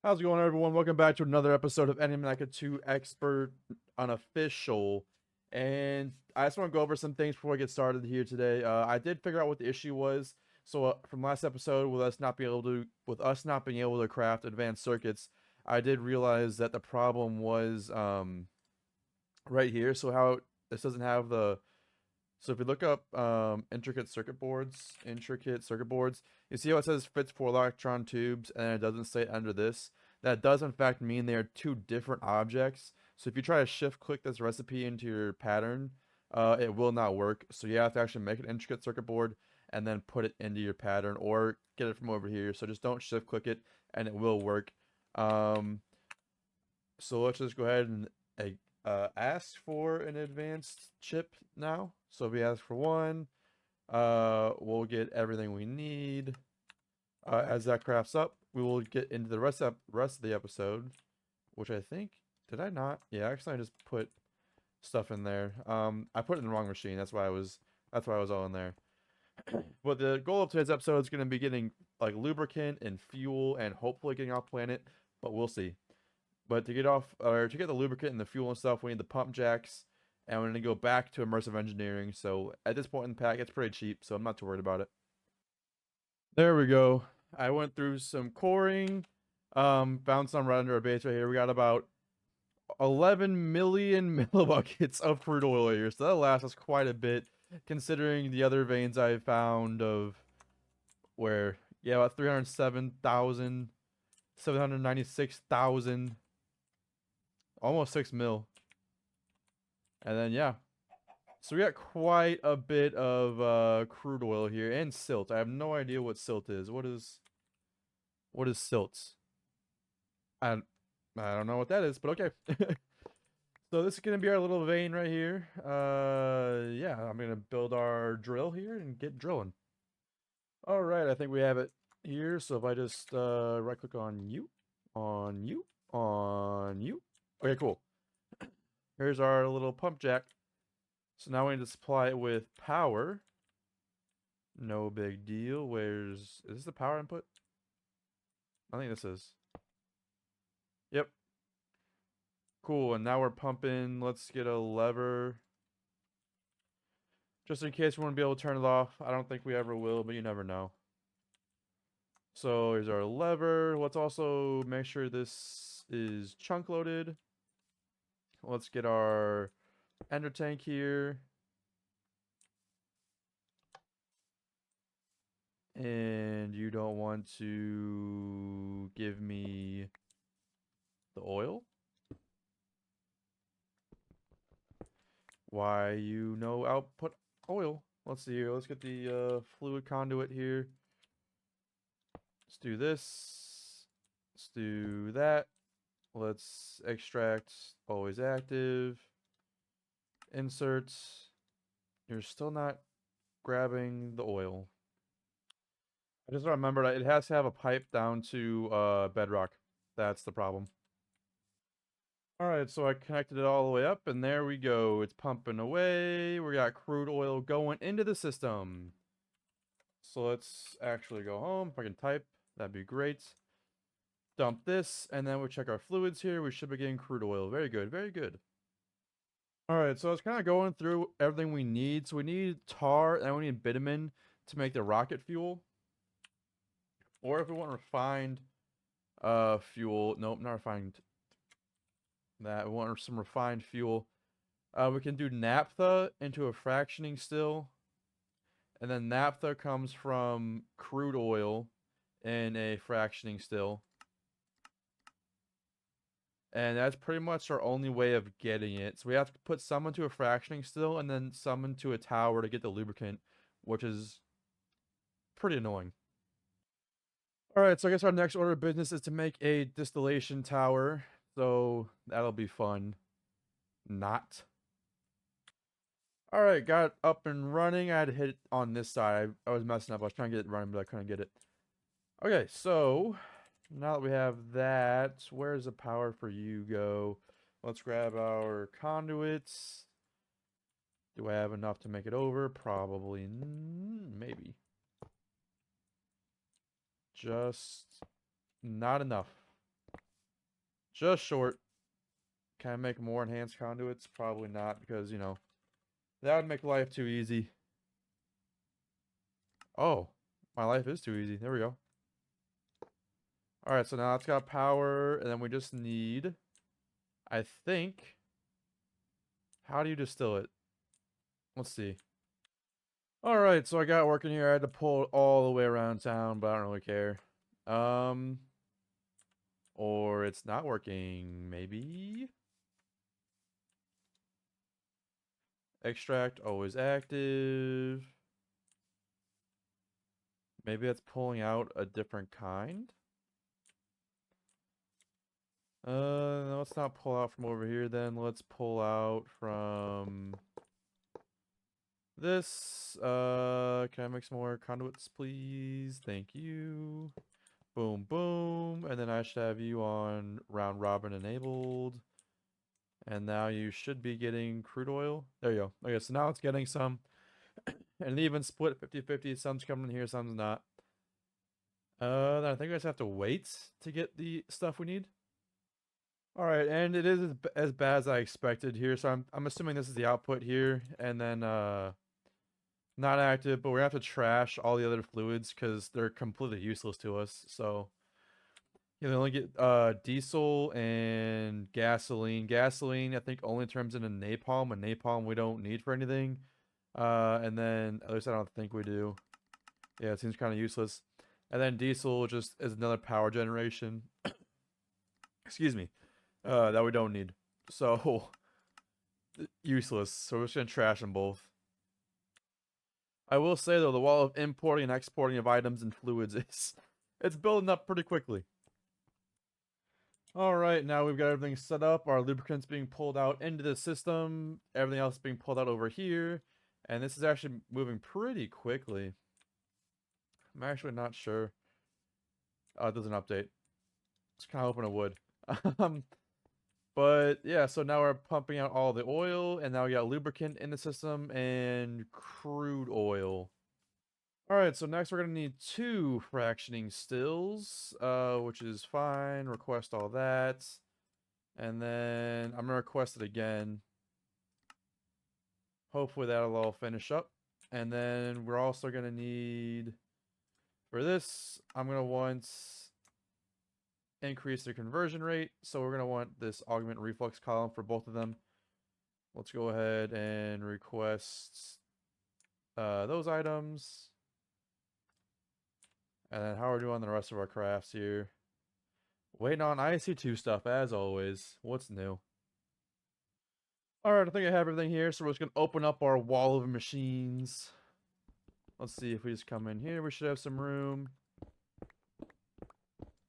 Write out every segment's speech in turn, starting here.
How's it going, everyone? Welcome back to another episode of Enigmatica 2 Expert Unofficial. And I just want to go over some things before I get started here today. I did figure out what the issue was. So from last episode, with us not being able to craft advanced circuits, I did realize that the problem was right here. This doesn't have the. So if you look up intricate circuit boards, you see how it says fits 4 electron tubes and it doesn't say under this. That does in fact mean they are two different objects. So if you try to shift click this recipe into your pattern, it will not work. So you have to actually make an intricate circuit board and then put it into your pattern or get it from over here. So just don't shift click it and it will work. Um, so let's just go ahead and ask for an advanced chip now. So if we ask for one, we'll get everything we need. As that crafts up, we will get into the rest of the episode, which I think, did I not? Yeah, actually I just put stuff in there. I put it in the wrong machine. That's why I was all in there. But the goal of today's episode is going to be getting like lubricant and fuel and hopefully getting off planet, but we'll see. But to get the lubricant and the fuel and stuff, we need the pump jacks, and we're gonna go back to immersive engineering. So at this point in the pack, it's pretty cheap, so I'm not too worried about it. There we go. I went through some coring, found some right under our base right here. We got about 11 million millibuckets of crude oil here, so that'll last us quite a bit, considering the other veins I found of where, yeah, about 307,000, 796,000, almost 6 mil. And then yeah. So we got quite a bit of crude oil here and silt. I have no idea what silt is. What is silt? I I don't know what that is, but okay. So this is gonna be our little vein right here. Yeah, I'm gonna build our drill here and get drilling. All right, I think we have it here. So if I just right click on you, on you, on you. Okay, cool. Here's our little pump jack. So now we need to supply it with power. No big deal. Is this the power input? I think this is. Yep. Cool. And now we're pumping. Let's get a lever. Just in case we want to be able to turn it off. I don't think we ever will, but you never know. So here's our lever. Let's also make sure this is chunk loaded. Let's get our ender tank here. And you don't want to give me the oil? Why you no output oil? Let's see here. Let's get the fluid conduit here. Let's do this. Let's do that. Let's extract always active. Inserts. You're still not grabbing the oil. I just remembered it has to have a pipe down to bedrock. That's the problem. Alright, so I connected it all the way up, and there we go. It's pumping away. We got crude oil going into the system. So let's actually go home. If I can type, that'd be great. Dump this, and then we'll check our fluids here. We should be getting crude oil. Very good, very good. Alright, so I was kind of going through everything we need. So we need tar, and we need bitumen to make the rocket fuel. Or if we want refined fuel, nope, not refined. That we want some refined fuel. We can do naphtha into a fractioning still. And then naphtha comes from crude oil in a fractioning still. And that's pretty much our only way of getting it. So we have to put some into a fractioning still and then some into a tower to get the lubricant, which is pretty annoying. Alright, so I guess our next order of business is to make a distillation tower. So that'll be fun. Not. Alright, got it up and running. I had to hit it on this side. I was messing up. I was trying to get it running, but I couldn't get it. Okay, so now that we have that, where's the power for you go? Let's grab our conduits. Do I have enough to make it over? Probably, maybe. Just not enough. Just short. Can I make more enhanced conduits? Probably not, because, you know, that would make life too easy. Oh, my life is too easy. There we go. Alright, so now it's got power, and then we just need, I think, how do you distill it? Let's see. Alright, so I got working here. I had to pull it all the way around town, but I don't really care. Or it's not working, maybe? Extract always active. Maybe that's pulling out a different kind? No, let's not pull out from over here then. Let's pull out from this. Can I make some more conduits, please? Thank you. Boom, boom. And then I should have you on round robin enabled. And now you should be getting crude oil. There you go. Okay, so now it's getting some. And even split 50-50. Some's coming in here, some's not. Then I think I just have to wait to get the stuff we need. Alright, and it is as bad as I expected here, so I'm assuming this is the output here, and then not active, but we're gonna have to trash all the other fluids because they're completely useless to us. So you can only get diesel and gasoline. Gasoline I think only turns into napalm, and napalm we don't need for anything. And then at least I don't think we do. Yeah, it seems kind of useless. And then diesel just is another power generation. Excuse me. That we don't need. So useless. So we're just gonna trash them both. I will say though, the wall of importing and exporting of items and fluids is it's building up pretty quickly. Alright, now we've got everything set up. Our lubricant's being pulled out into the system. Everything else is being pulled out over here. And this is actually moving pretty quickly. I'm actually not sure. Oh, it doesn't update. It's kind of hoping it would. But yeah, so now we're pumping out all the oil, and now we got lubricant in the system and crude oil. Alright, so next we're gonna need 2 fractioning stills, which is fine. Request all that. And then I'm gonna request it again. Hopefully that'll all finish up. And then we're also gonna need, for this, I'm gonna want increase the conversion rate. So we're gonna want this augment reflux column for both of them. Let's go ahead and request those items. And then how are we doing on the rest of our crafts here? Waiting on IC2 stuff as always. What's new? Alright, I think I have everything here, so we're just gonna open up our wall of machines. Let's see if we just come in here. We should have some room.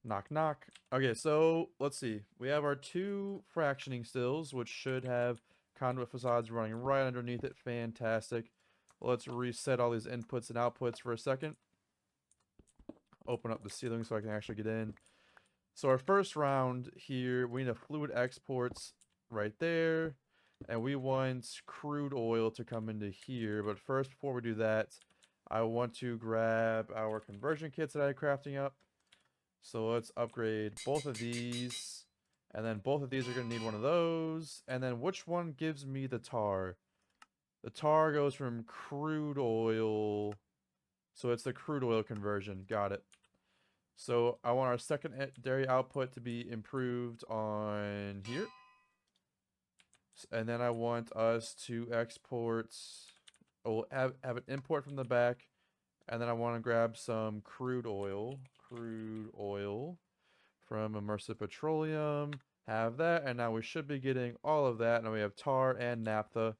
Knock, knock. Okay, so let's see. We have our 2 fractioning stills, which should have conduit facades running right underneath it. Fantastic. Let's reset all these inputs and outputs for a second. Open up the ceiling so I can actually get in. So our first round here, we need a fluid exports right there. And we want crude oil to come into here. But first, before we do that, I want to grab our conversion kits that I'm crafting up. So let's upgrade both of these. And then both of these are going to need one of those. And then which one gives me the tar? The tar goes from crude oil. So it's the crude oil conversion. Got it. So I want our secondary output to be improved on here. And then I want us to export, oh, have an import from the back. And then I want to grab some crude oil from Immersive Petroleum. Have that, and now we should be getting all of that. Now we have tar and naphtha.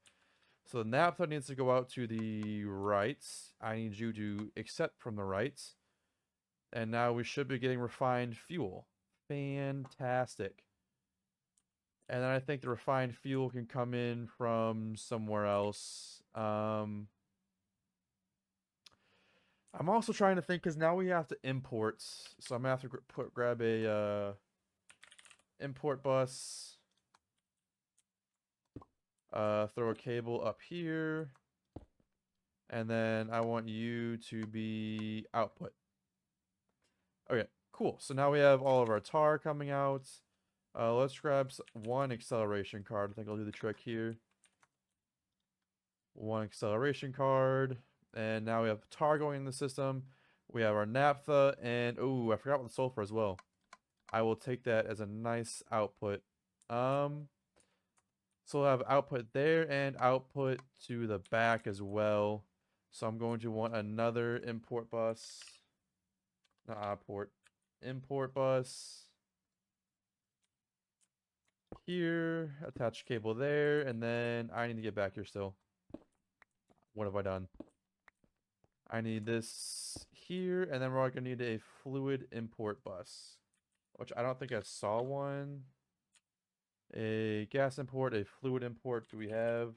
So the naphtha needs to go out to the right. I need you to accept from the right. And now we should be getting refined fuel. Fantastic. And then I think the refined fuel can come in from somewhere else. I'm also trying to think, because now we have to import. So I'm going to have to grab a import bus. Throw a cable up here. And then I want you to be output. Okay, cool. So now we have all of our tar coming out. Let's grab one acceleration card. I think I'll do the trick here. One acceleration card. And now we have tar going in the system. We have our naphtha, and oh, I forgot about the sulfur as well. I will take that as a nice output. So we'll have output there and output to the back as well. So I'm going to want another import bus. Not output. Import bus. Here. Attach cable there. And then I need to get back here still. What have I done? I need this here. And then we're going to need a fluid import bus. Which I don't think I saw one. A gas import, a fluid import. Do we have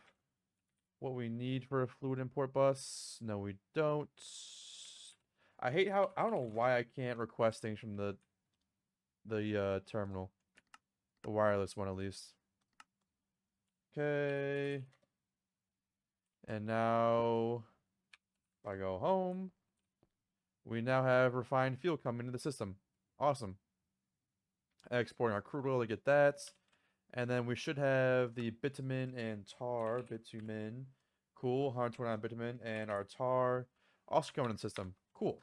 what we need for a fluid import bus? No, we don't. I hate how I don't know why I can't request things from the terminal. The wireless one at least. Okay. And now if I go home, we now have refined fuel coming into the system. Awesome. Exporting our crude oil to get that. And then we should have the bitumen and tar. Bitumen. Cool. 129 bitumen. And our tar also coming in the system. Cool.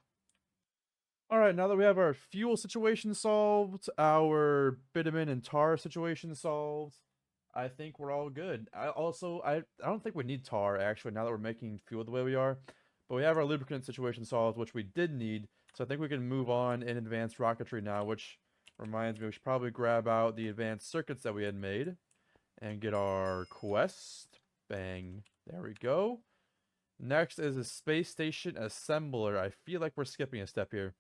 Alright, now that we have our fuel situation solved, our bitumen and tar situation solved, I think we're all good. I don't think we need tar, actually, now that we're making fuel the way we are. But we have our lubricant situation solved, which we did need. So I think we can move on in advanced rocketry now, which reminds me we should probably grab out the advanced circuits that we had made. And get our quest. Bang. There we go. Next is a space station assembler. I feel like we're skipping a step here.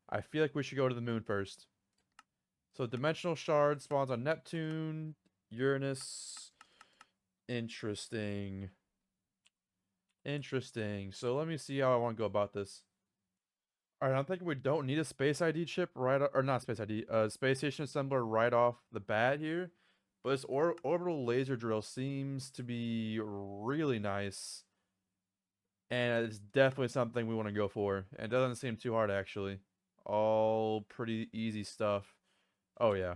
I feel like we should go to the moon first. So dimensional shard spawns on Neptune, Uranus. Interesting. Interesting. So let me see how I want to go about this. Alright, I'm thinking we don't need a space ID chip or not space ID, space station assembler right off the bat here. But this orbital laser drill seems to be really nice. And it's definitely something we want to go for. And it doesn't seem too hard, actually. All pretty easy stuff. Oh, yeah.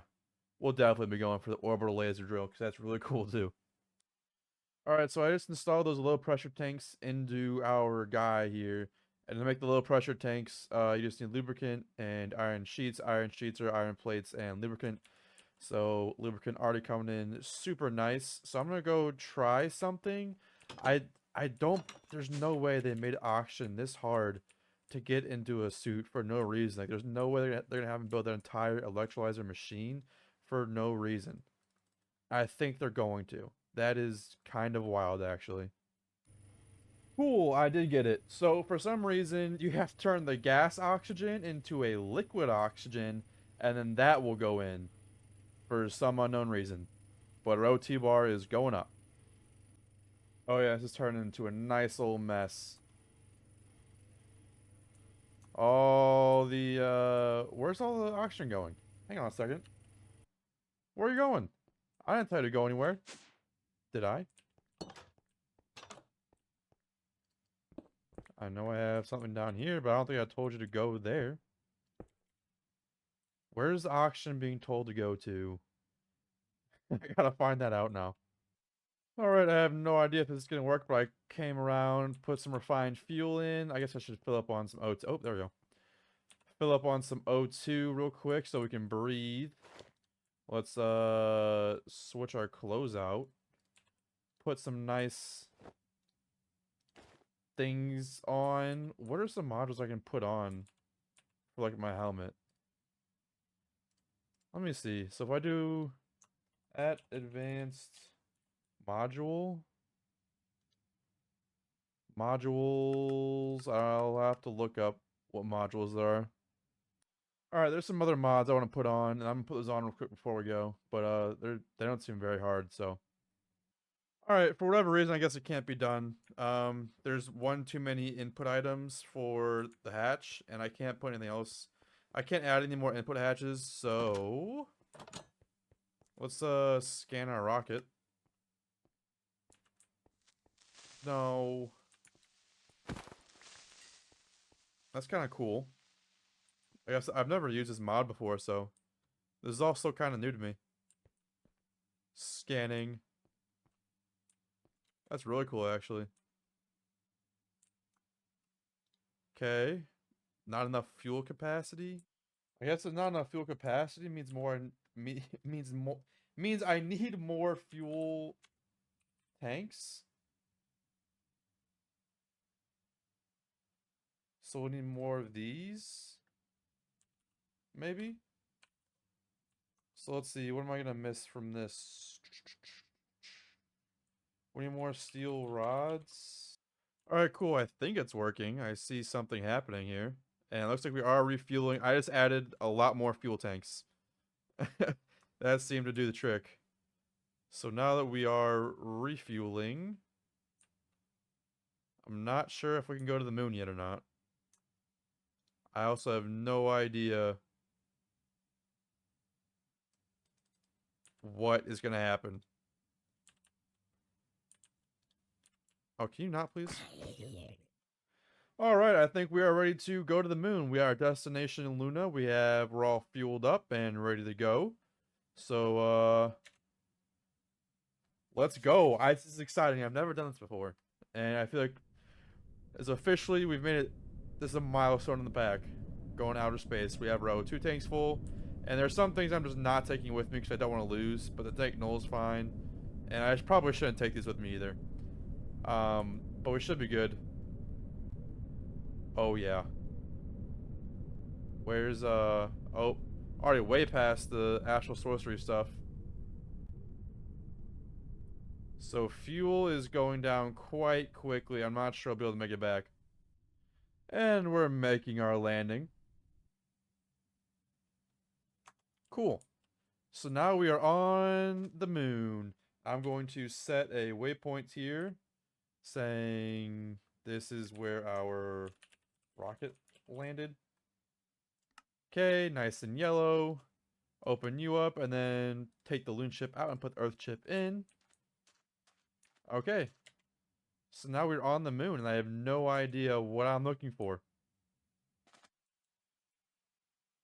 We'll definitely be going for the orbital laser drill, because that's really cool, too. Alright, so I just installed those low pressure tanks into our guy here. And to make the low pressure tanks, you just need lubricant and iron sheets. Iron sheets are iron plates and lubricant. So lubricant already coming in super nice. So I'm gonna go try something. I I don't there's no way they made oxygen this hard to get into a suit for no reason. Like there's no way they're gonna have them build their entire electrolyzer machine for no reason. I think they're going to. That is kind of wild actually. Cool, I did get it. So for some reason, you have to turn the gas oxygen into a liquid oxygen, and then that will go in for some unknown reason. But our OT bar is going up. Oh yeah, this is turning into a nice little mess. Where's all the oxygen going? Hang on a second. Where are you going? I didn't tell you to go anywhere. Did I? I know I have something down here, but I don't think I told you to go there. Where's the oxygen being told to go to? I gotta find that out now. Alright, I have no idea if this is gonna work, but I came around, put some refined fuel in. I guess I should fill up on some O2. Oh, there we go. Fill up on some O2 real quick so we can breathe. Let's switch our clothes out. Put some nice things on. What are some modules I can put on for like my helmet? Let me see. So if I do at advanced module, modules, I'll have to look up what modules there are. Alright, there's some other mods I want to put on, and I'm gonna put those on real quick before we go. But they don't seem very hard, so. Alright, for whatever reason, I guess it can't be done. There's one too many input items for the hatch, and I can't put anything else. I can't add any more input hatches, so let's scan our rocket. No. That's kind of cool. I guess I've never used this mod before, so This is also kind of new to me. Scanning. That's really cool, actually. Okay. Not enough fuel capacity. I guess not enough fuel capacity means more. Means more. Means I need more fuel tanks. So we need more of these. Maybe. So let's see. What am I gonna miss from this? We need more steel rods. All right, cool. I think it's working. I see something happening here. And it looks like we are refueling. I just added a lot more fuel tanks. That seemed to do the trick. So now that we are refueling, I'm not sure if we can go to the moon yet or not. I also have no idea what is going to happen. Oh, can you not, please? All right, I think we are ready to go to the moon. We are at destination Luna. We're all fueled up and ready to go. So, let's go. This is exciting. I've never done this before. And I feel like we've made it. This is a milestone in the pack. Going to outer space. We have row 2 tanks full. And there's some things I'm just not taking with me because I don't want to lose. But the tank null is fine. And I probably shouldn't take these with me either. But we should be good. Oh, yeah. Where's, oh, already way past the astral sorcery stuff. So fuel is going down quite quickly. I'm not sure I'll be able to make it back. And we're making our landing. Cool. So now we are on the moon. I'm going to set a waypoint here saying this is where our rocket landed. Okay, nice and yellow. Open you up and then take the loon chip out and put the earth chip in. Okay. So now we're on the moon and I have no idea what I'm looking for.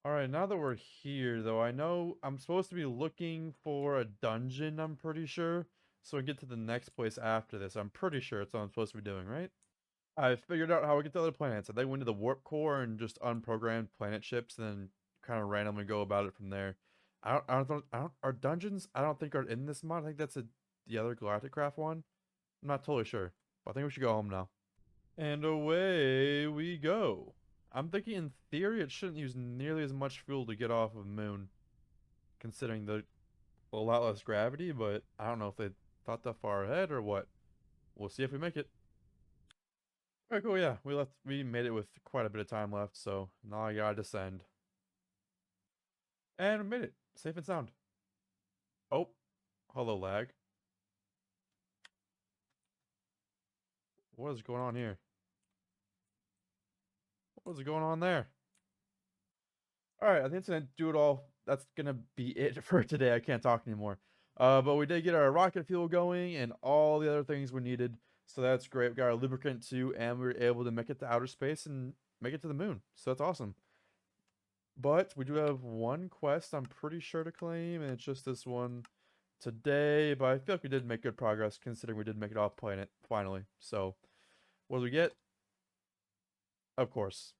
Alright, now that we're here though, I know I'm supposed to be looking for a dungeon, I'm pretty sure. So we get to the next place after this. I'm pretty sure it's what I'm supposed to be doing, right? I figured out how we get to other planets. I think we went to the warp core and just unprogrammed planet ships, and then kind of randomly go about it from there. Are dungeons? I don't think are in this mod. I think that's the other Galactic Craft one. I'm not totally sure, but I think we should go home now. And away we go. I'm thinking in theory it shouldn't use nearly as much fuel to get off of the moon, considering a lot less gravity. But I don't know if they thought that far ahead or what. We'll see if we make it. Alright, cool, yeah. We made it with quite a bit of time left, so now I gotta descend. And we made it. Safe and sound. Oh, hello lag. What is going on here? What is going on there? Alright, I think it's gonna do it all. That's gonna be it for today. I can't talk anymore. But we did get our rocket fuel going and all the other things we needed. So that's great. We got our lubricant too, and we were able to make it to outer space and make it to the moon. So that's awesome. But we do have one quest I'm pretty sure to claim, and it's just this one today. But I feel like we did make good progress considering we did make it off planet finally. So what do we get? Of course,